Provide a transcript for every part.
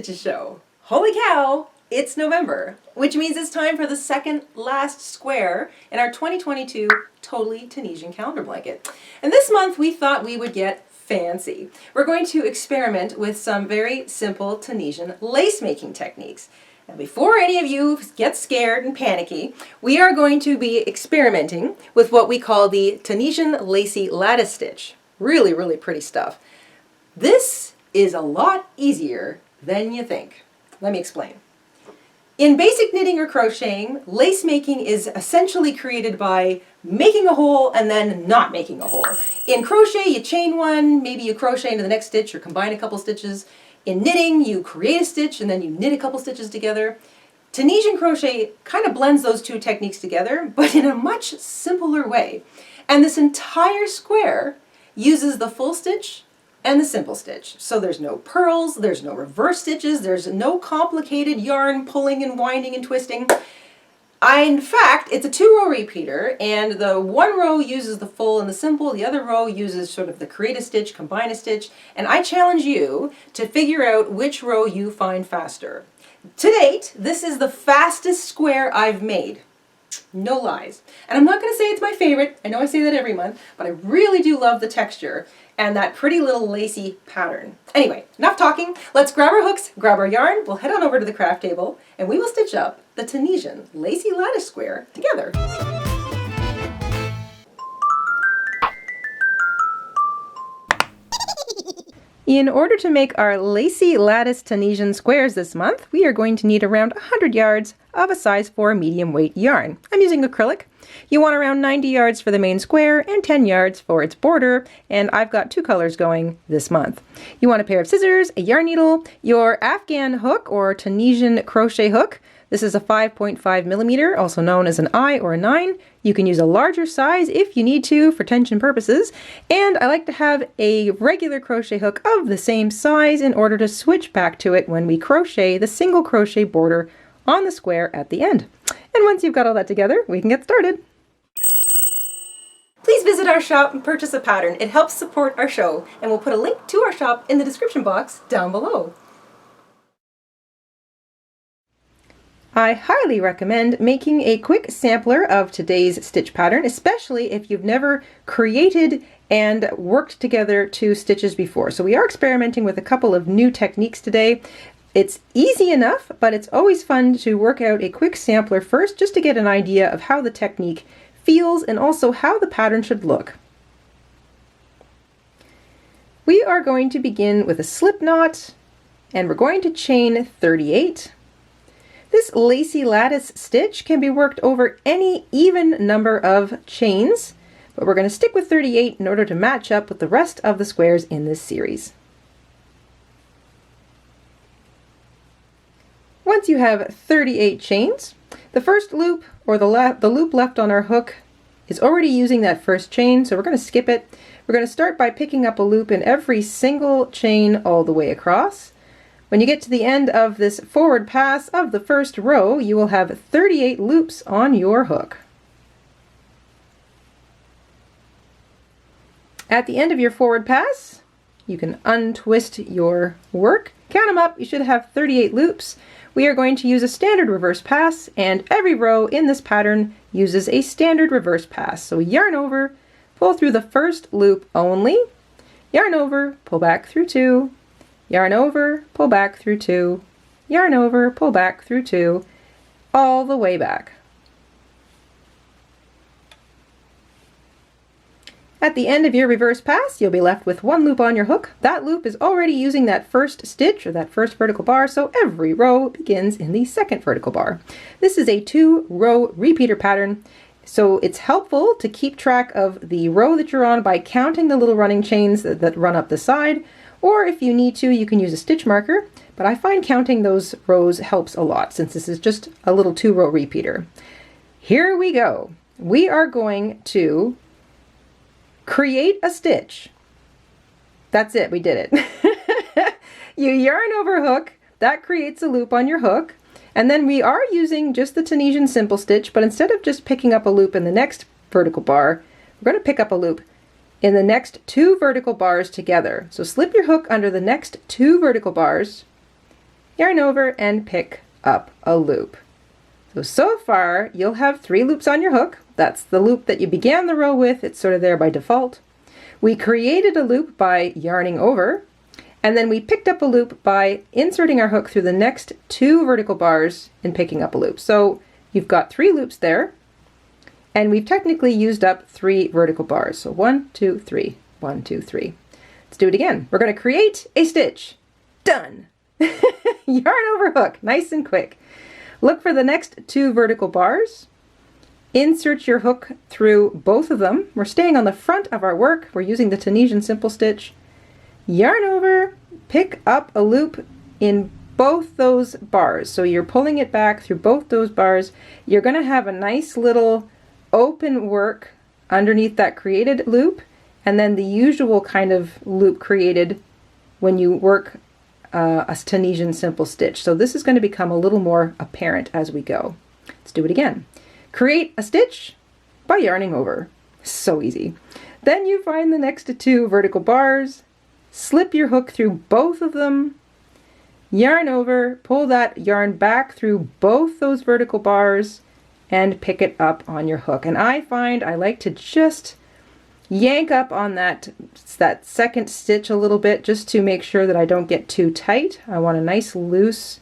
InStitches show. Holy cow, it's November, which means it's time for the second last square in our 2022 Totally Tunisian calendar blanket. And this month we thought we would get fancy. We're going to experiment with some very simple Tunisian lace making techniques. Now before any of you get scared and panicky, we are going to be experimenting with what we call the Tunisian Lacy lattice stitch. Really, really pretty stuff. This is a lot easier than you think. Let me explain. In basic knitting or crocheting, lace making is essentially created by making a hole and then not making a hole. In crochet, you chain one, maybe you crochet into the next stitch or combine a couple stitches. In knitting, you create a stitch and then you knit a couple stitches together. Tunisian crochet kind of blends those two techniques together, but in a much simpler way. And this entire square uses the full stitch and the simple stitch. So there's no purls, there's no reverse stitches, there's no complicated yarn pulling and winding and twisting. In fact, it's a 2-row repeater, and the one row uses the full and the simple, the other row uses sort of the create a stitch, combine a stitch, and I challenge you to figure out which row you find faster. To date, this is the fastest square I've made. No lies. And I'm not going to say it's my favorite. I know I say that every month, but I really do love the texture and that pretty little lacy pattern. Anyway, enough talking. Let's grab our hooks, grab our yarn, we'll head on over to the craft table, and we will stitch up the Tunisian lacy lattice square together. In order to make our lacy lattice Tunisian squares this month, we are going to need around 100 yards of a size 4 medium weight yarn. I'm using acrylic. You want around 90 yards for the main square and 10 yards for its border, and I've got 2 colors going this month. You want a pair of scissors, a yarn needle, your Afghan hook or Tunisian crochet hook. This is a 5.5 millimeter, also known as an I or a 9. You can use a larger size if you need to for tension purposes. And I like to have a regular crochet hook of the same size in order to switch back to it when we crochet the single crochet border on the square at the end. And once you've got all that together, we can get started. Please visit our shop and purchase a pattern. It helps support our show, and we'll put a link to our shop in the description box down below. I highly recommend making a quick sampler of today's stitch pattern, especially if you've never created and worked together 2 stitches before. So we are experimenting with a couple of new techniques today. It's easy enough, but it's always fun to work out a quick sampler first just to get an idea of how the technique feels and also how the pattern should look. We are going to begin with a slip knot, and we're going to chain 38. This lacy lattice stitch can be worked over any even number of chains, but we're going to stick with 38 in order to match up with the rest of the squares in this series. Once you have 38 chains, the first loop, or the loop left on our hook, is already using that first chain, so we're going to skip it. We're going to start by picking up a loop in every single chain all the way across. When you get to the end of this forward pass of the first row, you will have 38 loops on your hook. At the end of your forward pass, you can untwist your work. Count them up, you should have 38 loops. We are going to use a standard reverse pass, and every row in this pattern uses a standard reverse pass. So yarn over, pull through the first loop only, yarn over, pull back through 2, yarn over, pull back through 2, yarn over, pull back through 2, all the way back. At the end of your reverse pass, you'll be left with 1 loop on your hook. That loop is already using that first stitch or that first vertical bar, so every row begins in the second vertical bar. This is a 2-row repeater pattern, so it's helpful to keep track of the row that you're on by counting the little running chains that run up the side, or if you need to, you can use a stitch marker, but I find counting those rows helps a lot since this is just a little 2-row repeater. Here we go. We are going to create a stitch. That's it, we did it. You yarn over hook, that creates a loop on your hook, and then we are using just the Tunisian simple stitch, but instead of just picking up a loop in the next vertical bar, we're going to pick up a loop in the next 2 vertical bars together. So slip your hook under the next 2 vertical bars yarn over, and pick up a loop. So far you'll have 3 loops on your hook. That's the loop that you began the row with. It's sort of there by default. We created a loop by yarning over, and then we picked up a loop by inserting our hook through the next 2 vertical bars and picking up a loop. So you've got 3 loops there, and we've technically used up 3 vertical bars. So 1, 2, 3, 1, 2, 3. Let's do it again. We're going to create a stitch. Done. Yarn over hook, nice and quick. Look for the next 2 vertical bars. Insert your hook through both of them. We're staying on the front of our work. We're using the Tunisian simple stitch. Yarn over, pick up a loop in both those bars. So you're pulling it back through both those bars. You're going to have a nice little open work underneath that created loop, and then the usual kind of loop created when you work a Tunisian simple stitch. So this is going to become a little more apparent as we go. Let's do it again. Create a stitch by yarning over. So easy. Then you find the next 2 vertical bars, slip your hook through both of them, yarn over, pull that yarn back through both those vertical bars, and pick it up on your hook. And I find I like to just yank up on that second stitch a little bit, just to make sure that I don't get too tight. I want a nice loose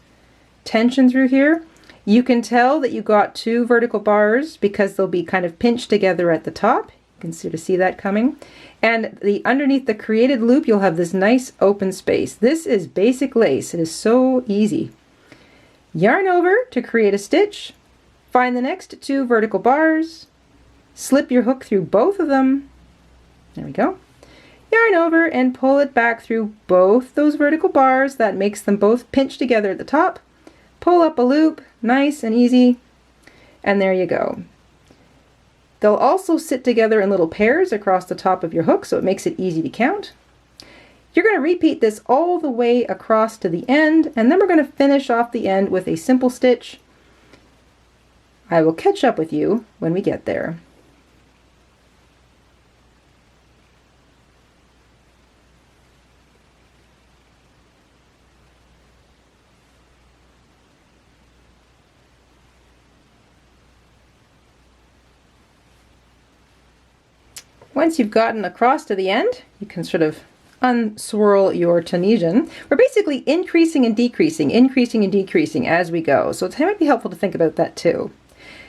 tension through here. You can tell that you got 2 vertical bars because they'll be kind of pinched together at the top. You can sort of see that coming. And underneath the created loop, you'll have this nice open space. This is basic lace. It is so easy. Yarn over to create a stitch. Find the next 2 vertical bars. Slip your hook through both of them. There we go. Yarn over and pull it back through both those vertical bars. That makes them both pinch together at the top. Pull up a loop, nice and easy, and there you go. They'll also sit together in little pairs across the top of your hook, so it makes it easy to count. You're going to repeat this all the way across to the end, and then we're going to finish off the end with a simple stitch. I will catch up with you when we get there. Once you've gotten across to the end, you can sort of unswirl your Tunisian. We're basically increasing and decreasing as we go. So it might be helpful to think about that too.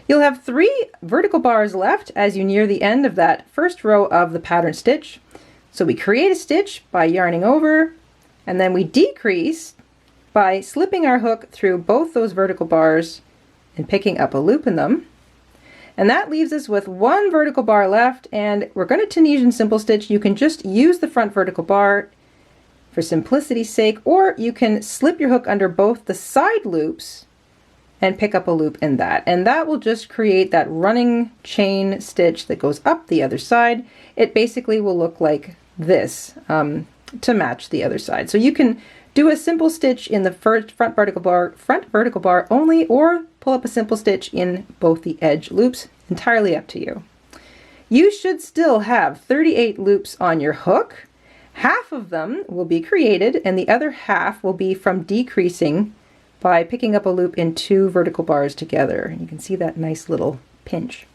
You'll have 3 vertical bars left as you near the end of that first row of the pattern stitch. So we create a stitch by yarning over, and then we decrease by slipping our hook through both those vertical bars and picking up a loop in them. And that leaves us with 1 vertical bar left, and we're going to Tunisian simple stitch. You can just use the front vertical bar for simplicity's sake, or you can slip your hook under both the side loops and pick up a loop in that. And that will just create that running chain stitch that goes up the other side. It basically will look like this to match the other side. So you can do a simple stitch in the front vertical bar only, or pull up a simple stitch in both the edge loops, entirely up to you. You should still have 38 loops on your hook. Half of them will be created, and the other half will be from decreasing by picking up a loop in 2 vertical bars together. You can see that nice little pinch.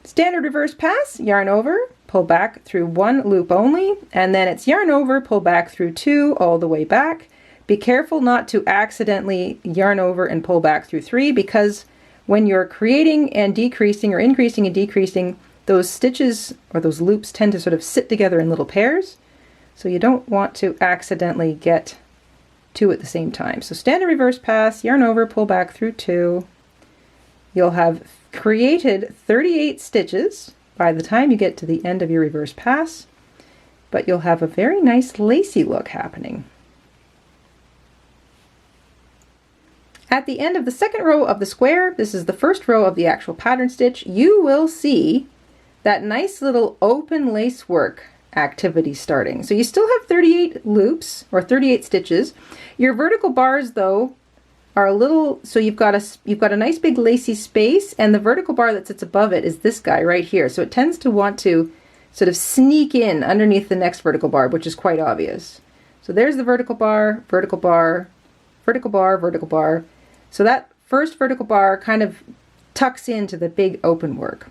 Standard reverse pass, yarn over, pull back through 1 loop only, and then it's yarn over, pull back through 2 all the way back. Be careful not to accidentally yarn over and pull back through 3, because when you're creating and decreasing, or increasing and decreasing, those stitches or those loops tend to sort of sit together in little pairs. So you don't want to accidentally get 2 at the same time. So standard reverse pass, yarn over, pull back through 2. You'll have created 38 stitches by the time you get to the end of your reverse pass, but you'll have a very nice lacy look happening. At the end of the second row of the square, this is the first row of the actual pattern stitch, you will see that nice little open lace work activity starting. So you still have 38 loops, or 38 stitches. Your vertical bars though are a little, so you've got a nice big lacy space, and the vertical bar that sits above it is this guy right here. So it tends to want to sort of sneak in underneath the next vertical bar, which is quite obvious. So there's the vertical bar, vertical bar, vertical bar. So that first vertical bar kind of tucks into the big open work.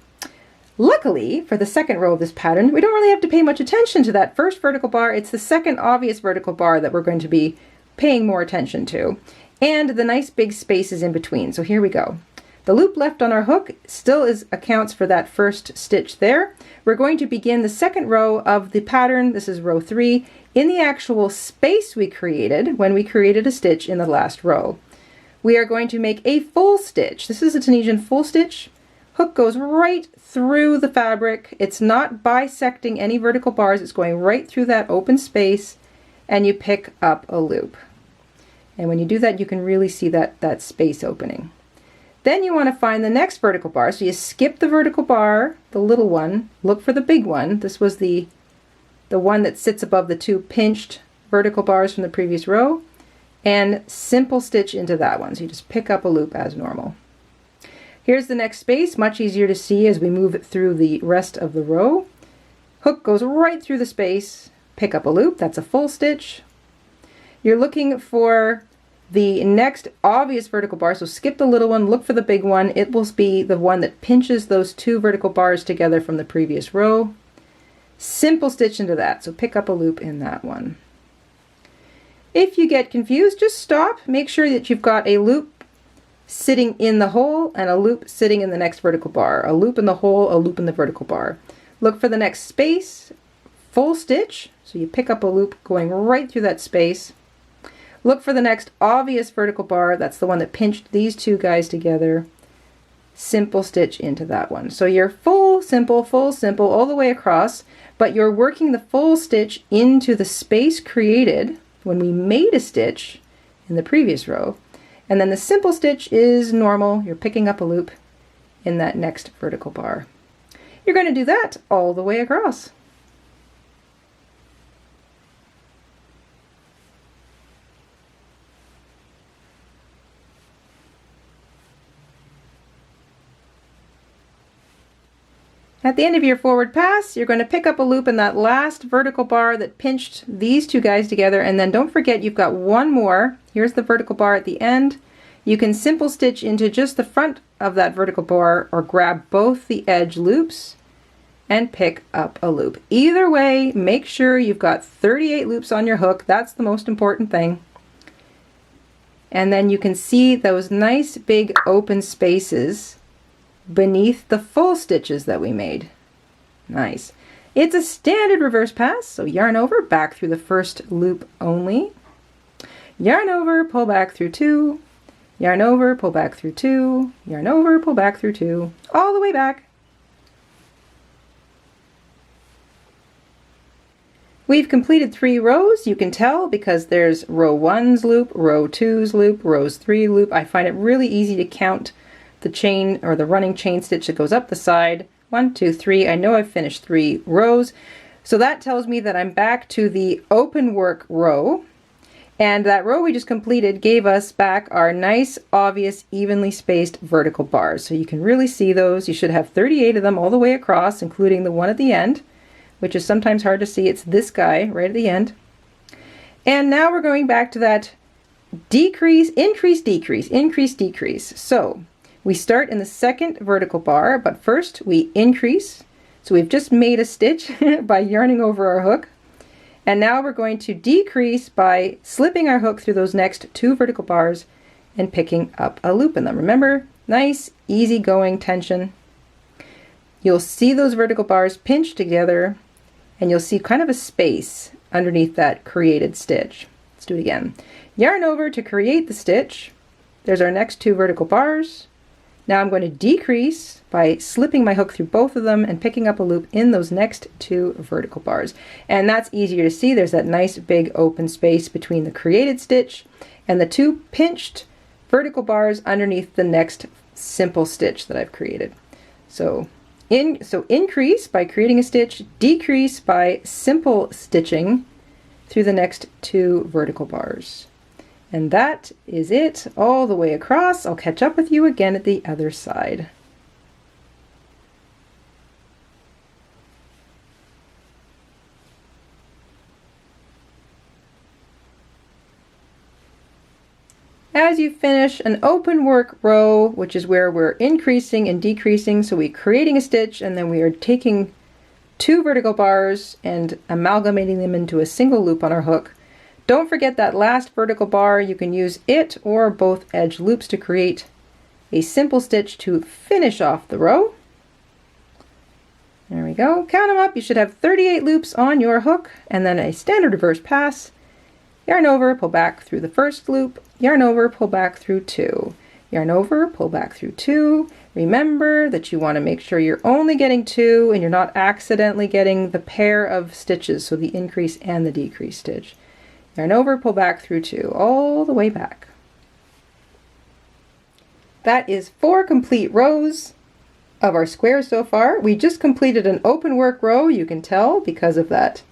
Luckily, for the second row of this pattern, we don't really have to pay much attention to that first vertical bar. It's the second obvious vertical bar that we're going to be paying more attention to, and the nice big spaces in between. So here we go. The loop left on our hook still accounts for that first stitch there. We're going to begin the second row of the pattern, this is row 3, in the actual space we created when we created a stitch in the last row. We are going to make a full stitch. This is a Tunisian full stitch. Hook goes right through the fabric. It's not bisecting any vertical bars, it's going right through that open space, and you pick up a loop. And when you do that, you can really see that space opening. Then you want to find the next vertical bar. So you skip the vertical bar, the little one, look for the big one. This was the one that sits above the 2 pinched vertical bars from the previous row, and simple stitch into that one. So you just pick up a loop as normal. Here's the next space, much easier to see as we move it through the rest of the row. Hook goes right through the space, pick up a loop, that's a full stitch. You're looking for the next obvious vertical bar, so skip the little one, look for the big one. It will be the one that pinches those 2 vertical bars together from the previous row. Simple stitch into that, so pick up a loop in that one. If you get confused, just stop. Make sure that you've got a loop sitting in the hole and a loop sitting in the next vertical bar. A loop in the hole, a loop in the vertical bar. Look for the next space, full stitch, so you pick up a loop going right through that space. Look for the next obvious vertical bar, that's the one that pinched these 2 guys together. Simple stitch into that one. So you're full, simple, all the way across, but you're working the full stitch into the space created when we made a stitch in the previous row. And then the simple stitch is normal. You're picking up a loop in that next vertical bar. You're going to do that all the way across. At the end of your forward pass, you're going to pick up a loop in that last vertical bar that pinched these 2 guys together, and then don't forget you've got one more. Here's the vertical bar at the end. You can simple stitch into just the front of that vertical bar or grab both the edge loops and pick up a loop. Either way, make sure you've got 38 loops on your hook. That's the most important thing. And then you can see those nice big open spaces beneath the full stitches that we made. Nice. It's a standard reverse pass, so yarn over, back through the first loop only. Yarn over, pull back through 2, yarn over, pull back through 2, yarn over, pull back through 2, all the way back. We've completed 3 rows. You can tell because there's row 1's loop, row 2's loop, rows 3 loop. I find it really easy to count the chain or the running chain stitch that goes up the side. 1, 2, 3. I know I've finished 3 rows. So that tells me that I'm back to the open work row. And that row we just completed gave us back our nice, obvious, evenly spaced vertical bars. So you can really see those. You should have 38 of them all the way across, including the one at the end, which is sometimes hard to see. It's this guy right at the end. And now we're going back to that decrease, increase, decrease, increase, decrease. So we start in the second vertical bar, but first we increase. So we've just made a stitch by yarning over our hook. And now we're going to decrease by slipping our hook through those next 2 vertical bars and picking up a loop in them. Remember, nice, easy going tension. You'll see those vertical bars pinch together, and you'll see kind of a space underneath that created stitch. Let's do it again. Yarn over to create the stitch. There's our next 2 vertical bars. Now I'm going to decrease by slipping my hook through both of them and picking up a loop in those next 2 vertical bars. And that's easier to see. There's that nice big open space between the created stitch and the 2 pinched vertical bars underneath the next simple stitch that I've created. So increase by creating a stitch, decrease by simple stitching through the next 2 vertical bars. And that is it all the way across. I'll catch up with you again at the other side. As you finish an open work row, which is where we're increasing and decreasing, so we're creating a stitch and then we are taking 2 vertical bars and amalgamating them into a single loop on our hook. Don't forget that last vertical bar. You can use it or both edge loops to create a simple stitch to finish off the row. There we go. Count them up. You should have 38 loops on your hook, and then a standard reverse pass. Yarn over, pull back through the first loop, yarn over, pull back through 2. Yarn over, pull back through 2. Remember that you want to make sure you're only getting 2 and you're not accidentally getting the pair of stitches, so the increase and the decrease stitch. Yarn over, pull back through 2, all the way back. That is 4 complete rows of our square so far. We just completed an open work row, you can tell, because of that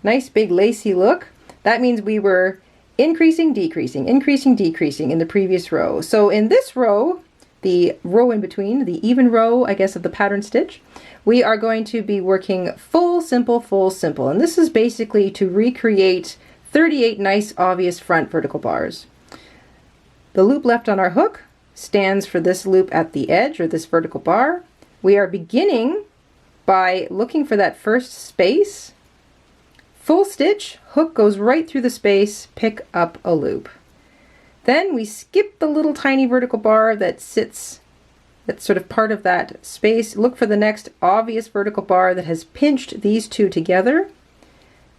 nice big lacy look. That means we were increasing, decreasing in the previous row. So in this row, the row in between, the even row, I guess, of the pattern stitch, we are going to be working full simple. And this is basically to recreate 38 nice, obvious front vertical bars. The loop left on our hook stands for this loop at the edge, or this vertical bar. We are beginning by looking for that first space. Full stitch, hook goes right through the space, pick up a loop. Then we skip the little tiny vertical bar that sits, that's sort of part of that space. Look for the next obvious vertical bar that has pinched these two together,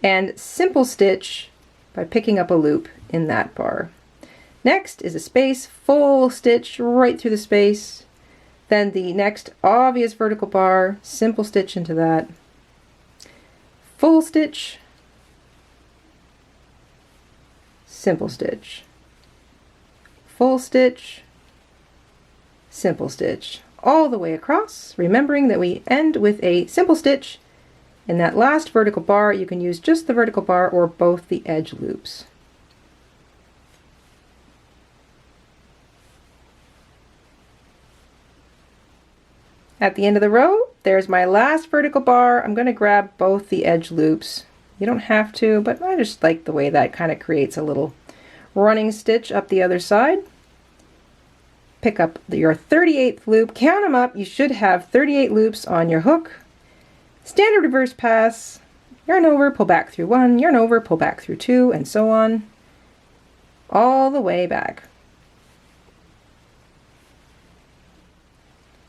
and simple stitch by picking up a loop in that bar. Next is a space, full stitch right through the space. Then the next obvious vertical bar, simple stitch into that. Full stitch, simple stitch, full stitch, simple stitch, all the way across, remembering that we end with a simple stitch. In that last vertical bar, you can use just the vertical bar or both the edge loops. At the end of the row, there's my last vertical bar. I'm going to grab both the edge loops. You don't have to, but I just like the way that kind of creates a little running stitch up the other side. Pick up your 38th loop, count them up. You should have 38 loops on your hook. Standard reverse pass, yarn over, pull back through 1, yarn over, pull back through 2, and so on, all the way back.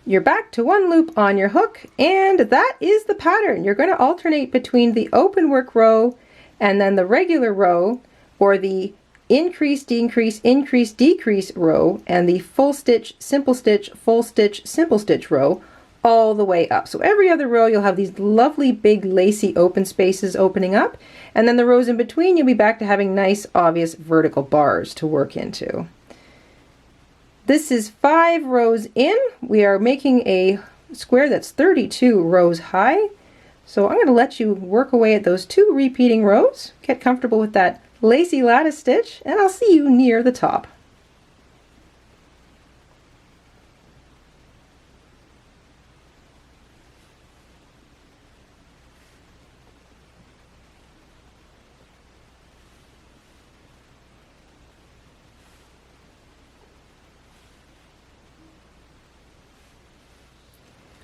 You're back to 1 loop on your hook, and that is the pattern. You're going to alternate between the open work row and then the regular row, or the increase, decrease row, and the full stitch, simple stitch, full stitch, simple stitch row, all the way up. So every other row you'll have these lovely big lacy open spaces opening up, and then the rows in between you'll be back to having nice obvious vertical bars to work into. This is 5 rows in. We are making a square that's 32 rows high. So I'm going to let you work away at those 2 repeating rows. Get comfortable with that lacy lattice stitch, and I'll see you near the top.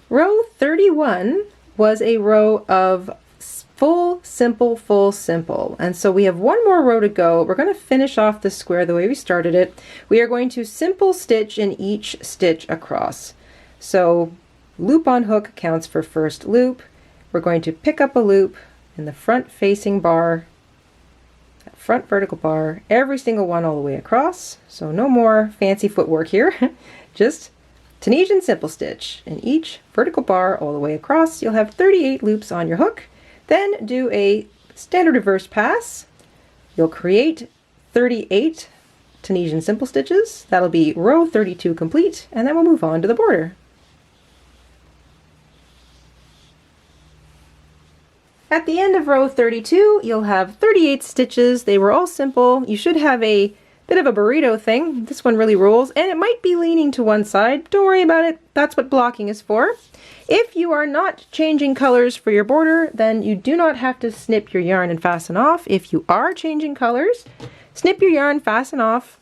Row 31 was a row of full simple, and so we have 1 more row to go. We're going to finish off the square the way we started it. We are going to simple stitch in each stitch across. So loop on hook counts for first loop. We're going to pick up a loop in the front facing bar, that front vertical bar, every single one all the way across. So no more fancy footwork here, just Tunisian simple stitch in each vertical bar all the way across. You'll have 38 loops on your hook. Then do a standard reverse pass. You'll create 38 Tunisian simple stitches. That'll be row 32 complete, and then we'll move on to the border. At the end of row 32, you'll have 38 stitches. They were all simple. You should have a bit of a burrito thing. This one really rolls, and it might be leaning to one side. Don't worry about it. That's what blocking is for. If you are not changing colors for your border, then you do not have to snip your yarn and fasten off. If you are changing colors, snip your yarn, fasten off,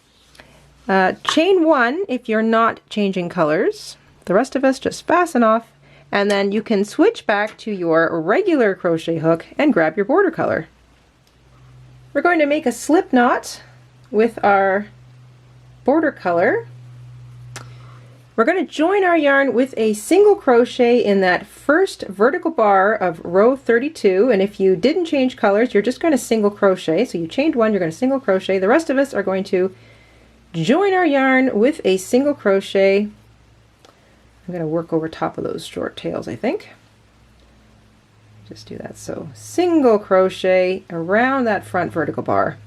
Chain 1 if you're not changing colors. The rest of us just fasten off, and then you can switch back to your regular crochet hook and grab your border color. We're going to make a slip knot with our border color. We're going to join our yarn with a single crochet in that first vertical bar of row 32, and if you didn't change colors, you're just going to single crochet. So you chained 1, you're going to single crochet. The rest of us are going to join our yarn with a single crochet. I'm going to work over top of those short tails, I think. Just do that. So single crochet around that front vertical bar.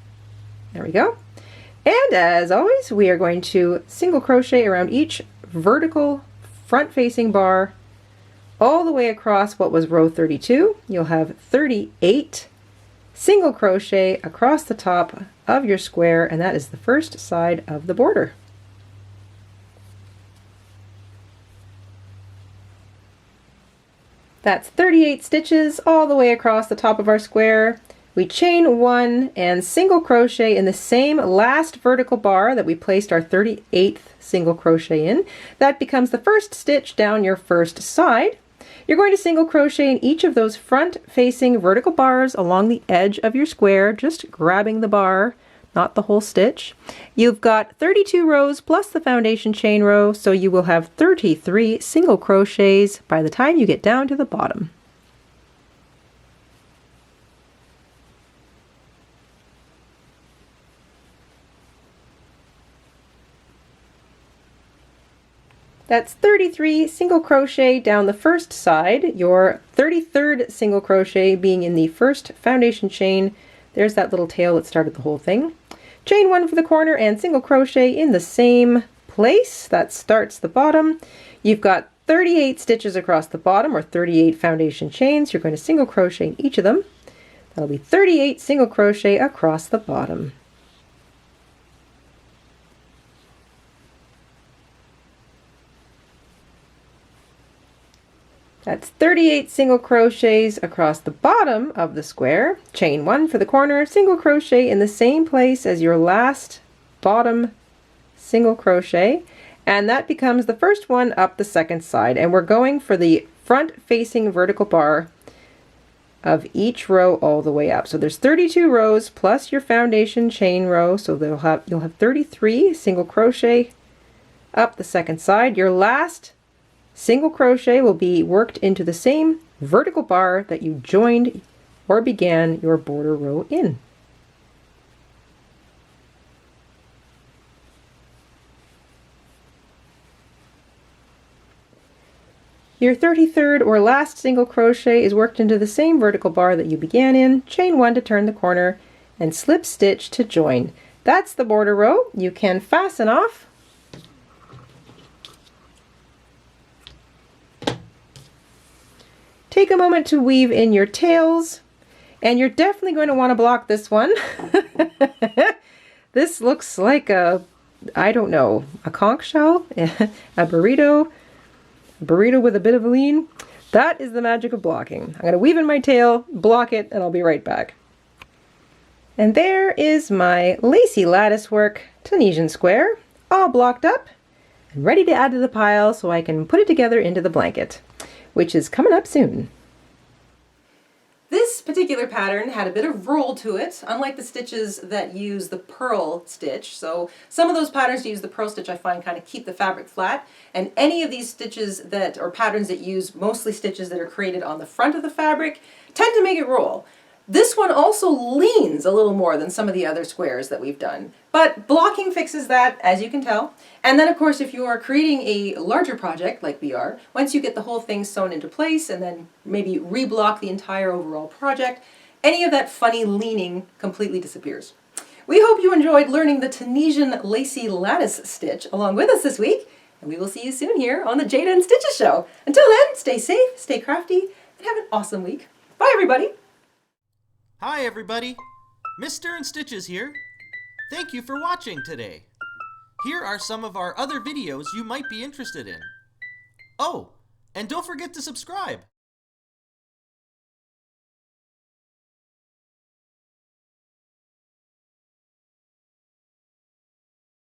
There we go. And as always, we are going to single crochet around each vertical front facing bar all the way across what was row 32. You'll have 38 single crochet across the top of your square, and that is the first side of the border. That's 38 stitches all the way across the top of our square. We chain 1 and single crochet in the same last vertical bar that we placed our 38th single crochet in. That becomes the first stitch down your first side. You're going to single crochet in each of those front facing vertical bars along the edge of your square, just grabbing the bar, not the whole stitch. You've got 32 rows plus the foundation chain row, so you will have 33 single crochets by the time you get down to the bottom. That's 33 single crochet down the first side, your 33rd single crochet being in the first foundation chain. There's that little tail that started the whole thing. Chain 1 for the corner and single crochet in the same place. That starts the bottom. You've got 38 stitches across the bottom, or 38 foundation chains. You're going to single crochet in each of them. That'll be 38 single crochet across the bottom. That's 38 single crochets across the bottom of the square. Chain 1 for the corner, single crochet in the same place as your last bottom single crochet, and that becomes the first one up the second side. And we're going for the front facing vertical bar of each row all the way up. So there's 32 rows plus your foundation chain row, so you'll have 33 single crochet up the second side. Your last single crochet will be worked into the same vertical bar that you joined or began your border row in. Your 33rd or last single crochet is worked into the same vertical bar that you began in. Chain 1 to turn the corner and slip stitch to join. That's the border row. You can fasten off. Take a moment to weave in your tails, and you're definitely going to want to block this one. This looks like a, I don't know, a conch shell, a burrito with a bit of a lean. That is the magic of blocking. I'm going to weave in my tail, block it, and I'll be right back. And there is my Lacy lattice work Tunisian square, all blocked up and ready to add to the pile so I can put it together into the blanket, which is coming up soon. This particular pattern had a bit of roll to it, unlike the stitches that use the purl stitch. So some of those patterns that use the purl stitch I find kind of keep the fabric flat, and any of these stitches that, or patterns that use mostly stitches that are created on the front of the fabric, tend to make it roll. This one also leans a little more than some of the other squares that we've done, but blocking fixes that, as you can tell. And then of course if you are creating a larger project like we are, once you get the whole thing sewn into place and then maybe reblock the entire overall project, any of that funny leaning completely disappears. We hope you enjoyed learning the Tunisian Lacy lattice stitch along with us this week, and we will see you soon here on the Jayda and Stitches show. Until then, stay safe, stay crafty, and have an awesome week. Bye everybody! Hi everybody, Mr. InStitches here. Thank you for watching today. Here are some of our other videos you might be interested in. Oh, and don't forget to subscribe.